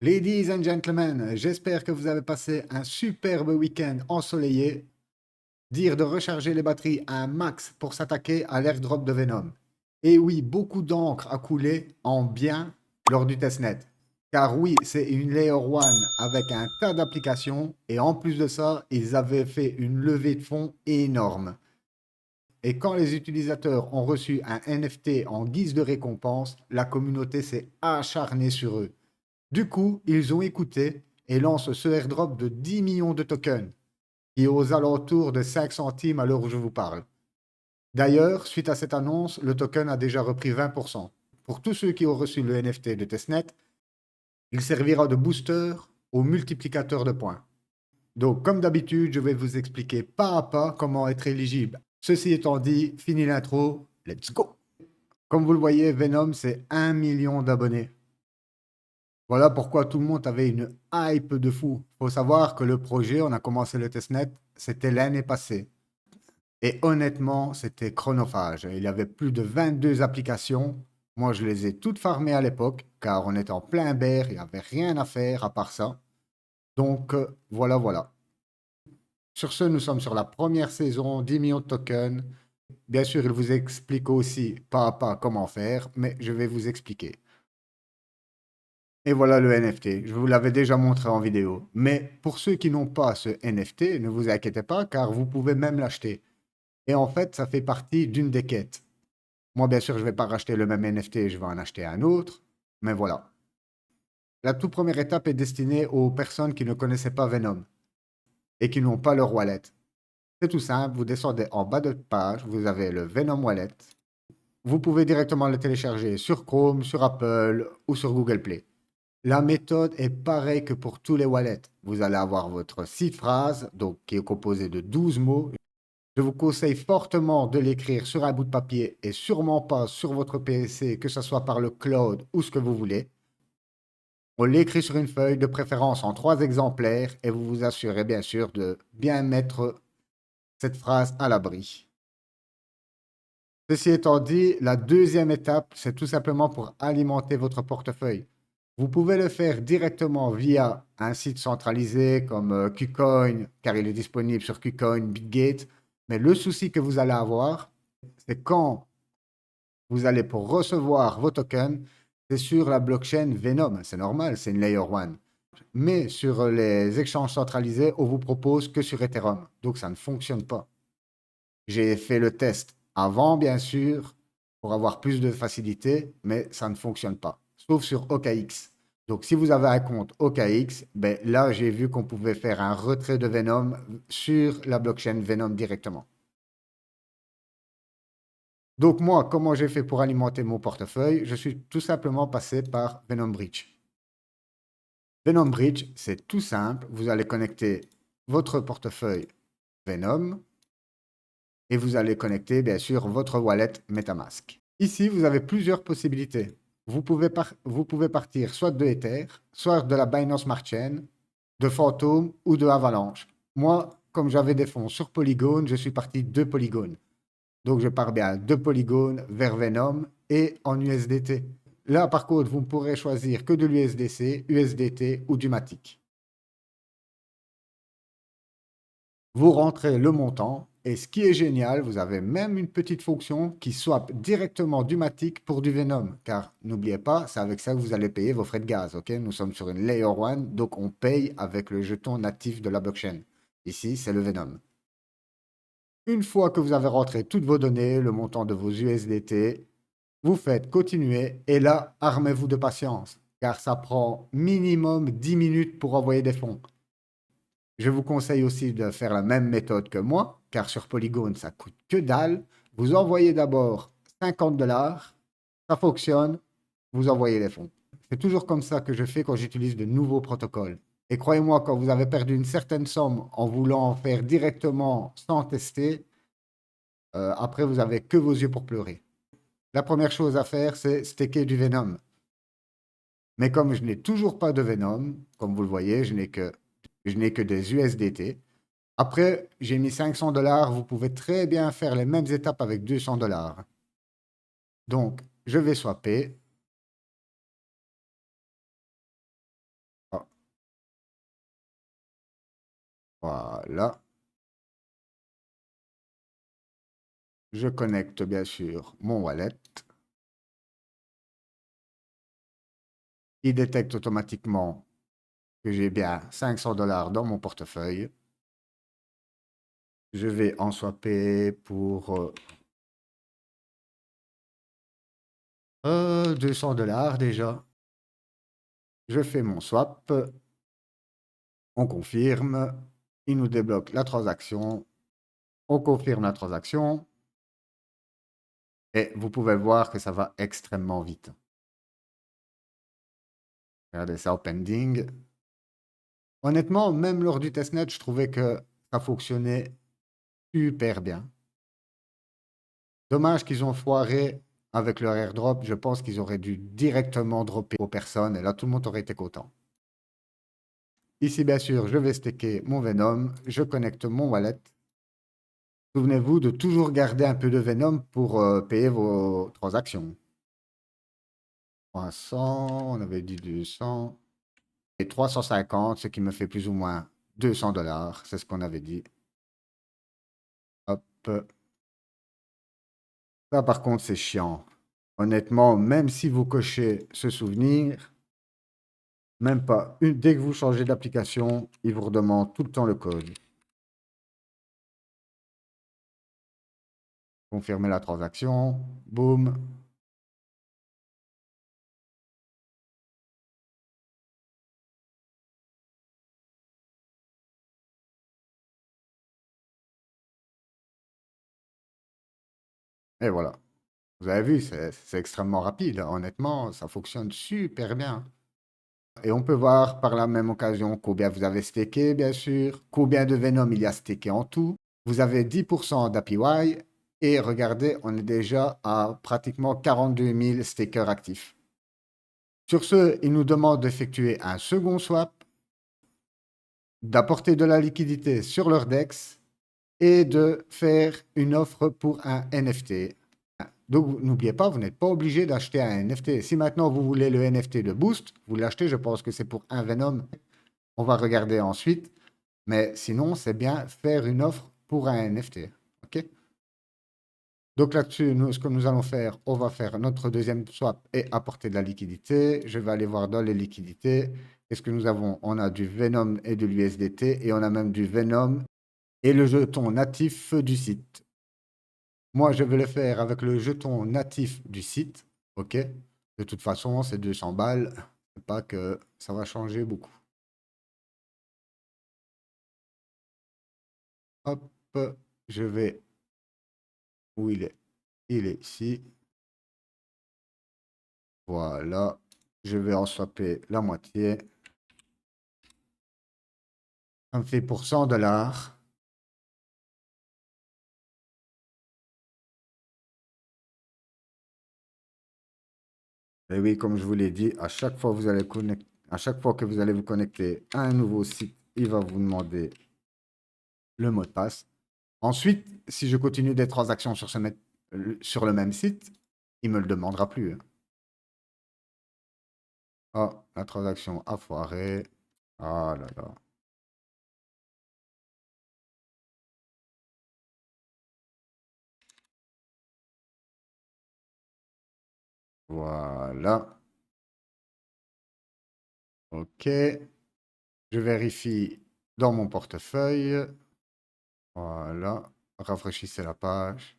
Ladies and gentlemen, j'espère que vous avez passé un superbe week-end ensoleillé. Dire de recharger les batteries à un max pour s'attaquer à l'airdrop de Venom. Et oui, beaucoup d'encre a coulé en bien lors du testnet. Car oui, c'est une Layer 1 avec un tas d'applications et en plus de ça, ils avaient fait une levée de fonds énorme. Et quand les utilisateurs ont reçu un NFT en guise de récompense, la communauté s'est acharnée sur eux. Du coup, ils ont écouté et lancent ce airdrop de 10 millions de tokens, qui est aux alentours de 5 centimes à l'heure où je vous parle. D'ailleurs, suite à cette annonce, le token a déjà repris 20%. Pour tous ceux qui ont reçu le NFT de testnet, il servira de booster au multiplicateur de points. Donc, comme d'habitude, je vais vous expliquer pas à pas comment être éligible. Ceci étant dit, fini l'intro, let's go! Comme vous le voyez, Venom, c'est 1 million d'abonnés. Voilà pourquoi tout le monde avait une hype de fou. Faut savoir que le projet, on a commencé le testnet, c'était l'année passée. Et honnêtement, c'était chronophage. Il y avait plus de 22 applications. Moi, je les ai toutes farmées à l'époque, car on était en plein bear, il n'y avait rien à faire à part ça. Donc, voilà, voilà. Sur ce, nous sommes sur la première saison, 10 millions de tokens. Bien sûr, il vous explique aussi pas à pas comment faire, mais je vais vous expliquer. Et voilà le NFT. Je vous l'avais déjà montré en vidéo. Mais pour ceux qui n'ont pas ce NFT, ne vous inquiétez pas, car vous pouvez même l'acheter. Et en fait, ça fait partie d'une des quêtes. Moi, bien sûr, je ne vais pas racheter le même NFT, je vais en acheter un autre. Mais voilà. La toute première étape est destinée aux personnes qui ne connaissaient pas Venom et qui n'ont pas leur wallet. C'est tout simple, vous descendez en bas de page, vous avez le Venom Wallet. Vous pouvez directement le télécharger sur Chrome, sur Apple ou sur Google Play. La méthode est pareille que pour tous les wallets. Vous allez avoir votre site phrase, donc qui est composé de 12 mots. Je vous conseille fortement de l'écrire sur un bout de papier et sûrement pas sur votre PC, que ce soit par le cloud ou ce que vous voulez. On l'écrit sur une feuille, de préférence en 3 exemplaires, et vous vous assurez bien sûr de bien mettre cette phrase à l'abri. Ceci étant dit, la deuxième étape, c'est tout simplement pour alimenter votre portefeuille. Vous pouvez le faire directement via un site centralisé comme KuCoin, car il est disponible sur KuCoin, Bitgate. Mais le souci que vous allez avoir, c'est quand vous allez pour recevoir vos tokens, c'est sur la blockchain Venom. C'est normal, c'est une Layer 1. Mais sur les échanges centralisés, on vous propose que sur Ethereum. Donc ça ne fonctionne pas. J'ai fait le test avant, bien sûr, pour avoir plus de facilité, mais ça ne fonctionne pas, sauf sur OKX. Donc, si vous avez un compte OKX, ben là, j'ai vu qu'on pouvait faire un retrait de Venom sur la blockchain Venom directement. Donc, moi, comment j'ai fait pour alimenter mon portefeuille? Je suis tout simplement passé par Venom Bridge. Venom Bridge, c'est tout simple. Vous allez connecter votre portefeuille Venom et vous allez connecter bien sûr votre wallet MetaMask. Ici, vous avez plusieurs possibilités. Vous pouvez partir soit de Ether, soit de la Binance Smart Chain, de Phantom ou de Avalanche. Moi, comme j'avais des fonds sur Polygon, je suis parti de Polygon. Donc je pars bien de Polygon vers Venom et en USDT. Là, par contre, vous ne pourrez choisir que de l'USDC, USDT ou du Matic. Vous rentrez le montant et ce qui est génial, vous avez même une petite fonction qui swap directement du Matic pour du Venom. Car n'oubliez pas, c'est avec ça que vous allez payer vos frais de gaz. Ok, nous sommes sur une Layer 1, donc on paye avec le jeton natif de la blockchain. Ici, c'est le Venom. Une fois que vous avez rentré toutes vos données, le montant de vos USDT, vous faites continuer et là, armez-vous de patience. Car ça prend minimum 10 minutes pour envoyer des fonds. Je vous conseille aussi de faire la même méthode que moi, car sur Polygon, ça coûte que dalle. Vous envoyez d'abord 50 $, ça fonctionne, vous envoyez les fonds. C'est toujours comme ça que je fais quand j'utilise de nouveaux protocoles. Et croyez-moi, quand vous avez perdu une certaine somme en voulant en faire directement sans tester, après, vous avez que vos yeux pour pleurer. La première chose à faire, c'est staker du Venom. Mais comme je n'ai toujours pas de Venom, comme vous le voyez, je n'ai que des USDT. Après, j'ai mis 500 $. Vous pouvez très bien faire les mêmes étapes avec 200 $. Donc, je vais swapper. Voilà. Je connecte bien sûr mon wallet. Il détecte automatiquement que j'ai bien 500 dollars dans mon portefeuille. Je vais en swapper pour 200 dollars déjà. Je fais mon swap. On confirme. Il nous débloque la transaction. On confirme la transaction. Et vous pouvez voir que ça va extrêmement vite. Regardez ça au pending. Honnêtement, même lors du testnet, je trouvais que ça fonctionnait super bien. Dommage qu'ils ont foiré avec leur airdrop. Je pense qu'ils auraient dû directement dropper aux personnes et là, tout le monde aurait été content. Ici, bien sûr, je vais staker mon Venom. Je connecte mon wallet. Souvenez-vous de toujours garder un peu de Venom pour payer vos transactions. 300, on avait dit 200. Et 350, ce qui me fait plus ou moins 200 dollars. C'est ce qu'on avait dit. Hop. Ça, par contre, c'est chiant. Honnêtement, même si vous cochez ce souvenir, même pas dès que vous changez d'application, il vous redemande tout le temps le code. Confirmer la transaction. Boum. Et voilà. Vous avez vu, c'est extrêmement rapide. Honnêtement, ça fonctionne super bien. Et on peut voir par la même occasion combien vous avez staké, bien sûr, combien de Venom il y a staké en tout. Vous avez 10% d'APY et regardez, on est déjà à pratiquement 42 000 stakers actifs. Sur ce, il nous demande d'effectuer un second swap, d'apporter de la liquidité sur leur DEX et de faire une offre pour un NFT. Donc, n'oubliez pas, vous n'êtes pas obligé d'acheter un NFT. Si maintenant vous voulez le NFT de Boost, vous l'achetez, je pense que c'est pour un Venom. On va regarder ensuite. Mais sinon, c'est bien faire une offre pour un NFT. OK? Donc là-dessus, nous, ce que nous allons faire, on va faire notre deuxième swap et apporter de la liquidité. Je vais aller voir dans les liquidités. Qu'est-ce que nous avons? On a du Venom et de l'USDT et on a même du Venom et le jeton natif du site. Moi, je vais le faire avec le jeton natif du site. OK? De toute façon, c'est 200 balles. C'est pas que ça va changer beaucoup. Hop, je vais où il est? Il est ici. Voilà. Je vais en swapper la moitié. Ça me fait pour 100 dollars. Et oui, comme je vous l'ai dit, à chaque fois, à chaque fois que vous allez vous connecter à un nouveau site, il va vous demander le mot de passe. Ensuite, si je continue des transactions sur le même site, il ne me le demandera plus, hein. Ah, la transaction a foiré. Ah là là. Voilà. OK. Je vérifie dans mon portefeuille. Voilà. Rafraîchissez la page.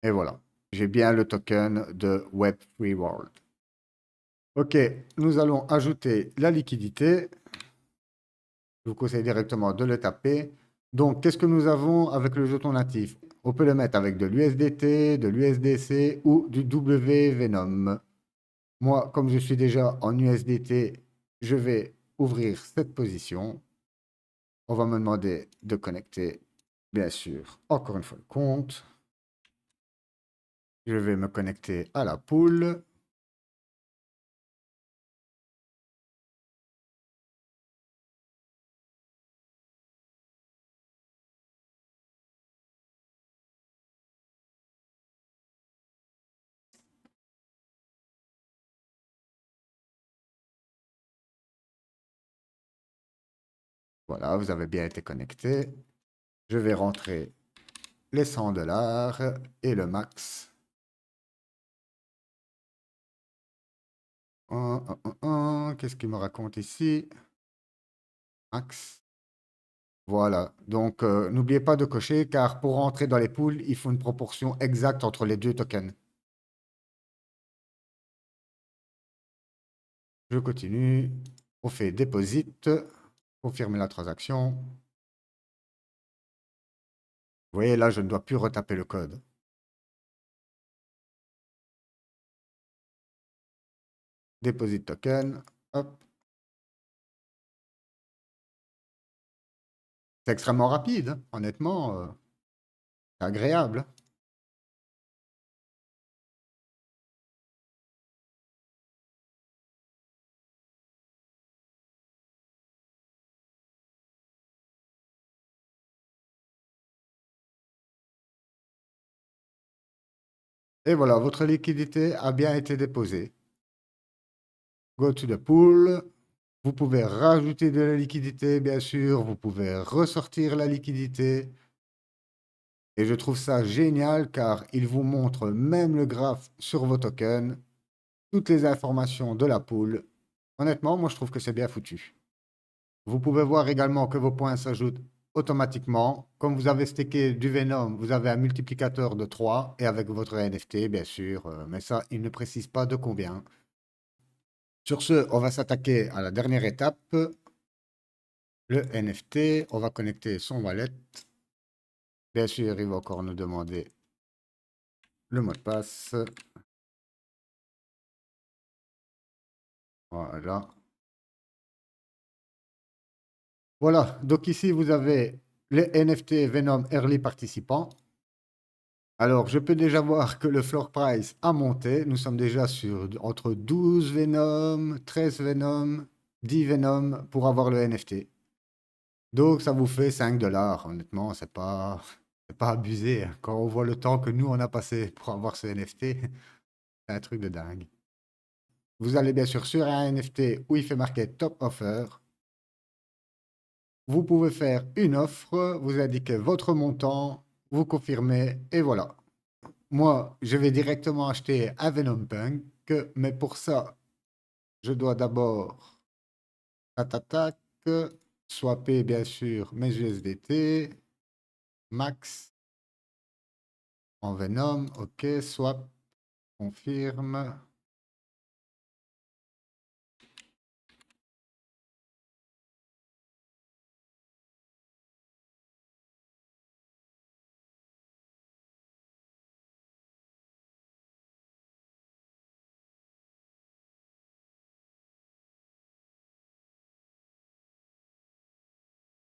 Et voilà. J'ai bien le token de Web3 World. OK. Nous allons ajouter la liquidité. Je vous conseille directement de le taper. Donc, qu'est-ce que nous avons avec le jeton natif? On peut le mettre avec de l'USDT, de l'USDC ou du W Venom. Moi, comme je suis déjà en USDT, je vais ouvrir cette position. On va me demander de connecter, bien sûr, encore une fois le compte. Je vais me connecter à la pool. Voilà, vous avez bien été connecté. Je vais rentrer les 100 $ et le max. Qu'est-ce qu'il me raconte ici? Max. Voilà. Donc, n'oubliez pas de cocher, car pour rentrer dans les poules, il faut une proportion exacte entre les deux tokens. Je continue. On fait deposit. Confirmer la transaction. Vous voyez, là, je ne dois plus retaper le code. Deposit token. Hop. C'est extrêmement rapide, hein. Honnêtement, c'est agréable. Et voilà, votre liquidité a bien été déposée. Go to the pool. Vous pouvez rajouter de la liquidité, bien sûr. Vous pouvez ressortir la liquidité. Et je trouve ça génial car il vous montre même le graphe sur vos tokens, toutes les informations de la pool. Honnêtement, moi je trouve que c'est bien foutu. Vous pouvez voir également que vos points s'ajoutent automatiquement. Comme vous avez stacké du Venom, vous avez un multiplicateur de 3 et avec votre NFT, bien sûr. Mais ça, il ne précise pas de combien. Sur ce, on va s'attaquer à la dernière étape, le NFT. On va connecter son wallet. Bien sûr, il va encore nous demander le mot de passe. Voilà. Voilà, donc ici vous avez les NFT Venom Early participants. Alors, je peux déjà voir que le floor price a monté. Nous sommes déjà sur entre 12 Venom, 13 Venom, 10 Venom pour avoir le NFT. Donc, ça vous fait 5 $. Honnêtement, c'est pas abusé, hein. Quand on voit le temps que nous, on a passé pour avoir ce NFT, c'est un truc de dingue. Vous allez bien sûr sur un NFT où il fait marquer Top Offer. Vous pouvez faire une offre, vous indiquez votre montant, vous confirmez et voilà. Moi, je vais directement acheter un Venom Punk, mais pour ça, je dois d'abord, tac, tac, tac, swapper bien sûr mes USDT, max en Venom, ok, swap, confirme.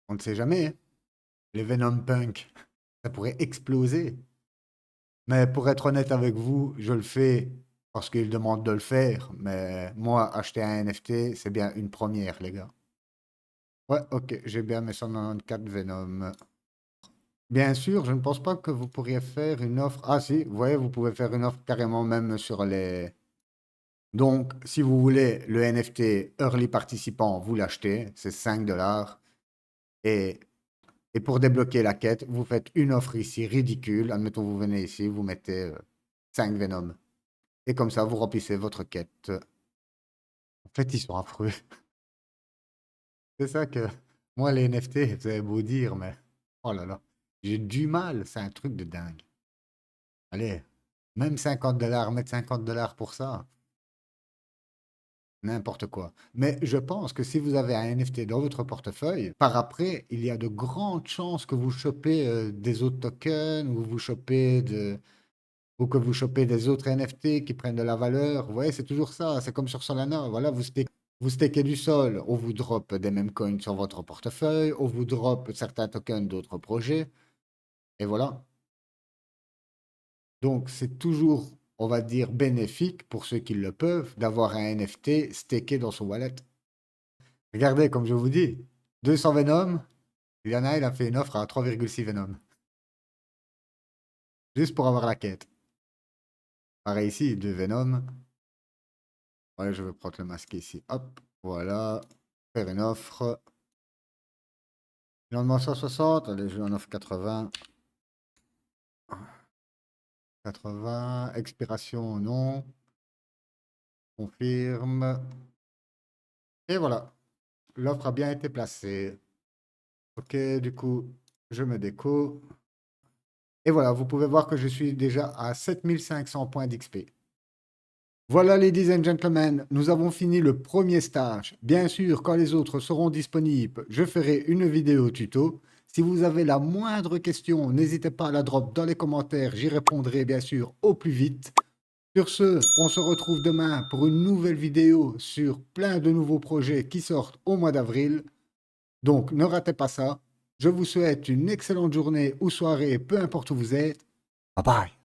On ne sait jamais, hein. Les Venom Punk, ça pourrait exploser. Mais pour être honnête avec vous, je le fais parce qu'il demande de le faire. Mais moi, acheter un NFT, c'est bien une première, les gars. Ouais, ok, j'ai bien mes 194 Venom. Bien sûr, je ne pense pas que vous pourriez faire une offre. Ah si, vous voyez, vous pouvez faire une offre carrément même sur les... Donc, si vous voulez le NFT Early Participant, vous l'achetez, c'est 5 $. Et, et pour débloquer la quête, vous faites une offre ici ridicule. Admettons, vous venez ici, vous mettez 5 Venom. Et comme ça, vous remplissez votre quête. En fait, ils sont affreux. C'est ça que... Moi, les NFT, vous avez beau dire, mais... Oh là là. J'ai du mal, c'est un truc de dingue. Allez, même 50 $, mettre 50 $ pour ça, n'importe quoi. Mais je pense que si vous avez un NFT dans votre portefeuille, par après, il y a de grandes chances que vous chopez des autres tokens ou que vous chopez des autres NFT qui prennent de la valeur. Vous voyez, c'est toujours ça. C'est comme sur Solana. Voilà, vous stakez du sol, on vous drop des mêmes coins sur votre portefeuille, on vous drop certains tokens d'autres projets. Et voilà. Donc, c'est toujours, on va dire, bénéfique pour ceux qui le peuvent d'avoir un NFT stacké dans son wallet. Regardez, comme je vous dis, 200 Venom, il y en a, il a fait une offre à 3,6 Venom. Juste pour avoir la quête. Pareil ici, 2 Venom. Ouais, je vais prendre le masque ici. Hop, voilà. Faire une offre. Finalement 160, allez, je lui en offre 80. 80, expiration non, confirme. Et voilà, l'offre a bien été placée. Ok, du coup, je me déco. Et voilà, vous pouvez voir que je suis déjà à 7500 points d'XP. Voilà, ladies and gentlemen, nous avons fini le premier stage. Bien sûr, quand les autres seront disponibles, je ferai une vidéo tuto. Si vous avez la moindre question, n'hésitez pas à la drop dans les commentaires, j'y répondrai bien sûr au plus vite. Sur ce, on se retrouve demain pour une nouvelle vidéo sur plein de nouveaux projets qui sortent au mois d'avril. Donc, ne ratez pas ça. Je vous souhaite une excellente journée ou soirée, peu importe où vous êtes. Bye bye.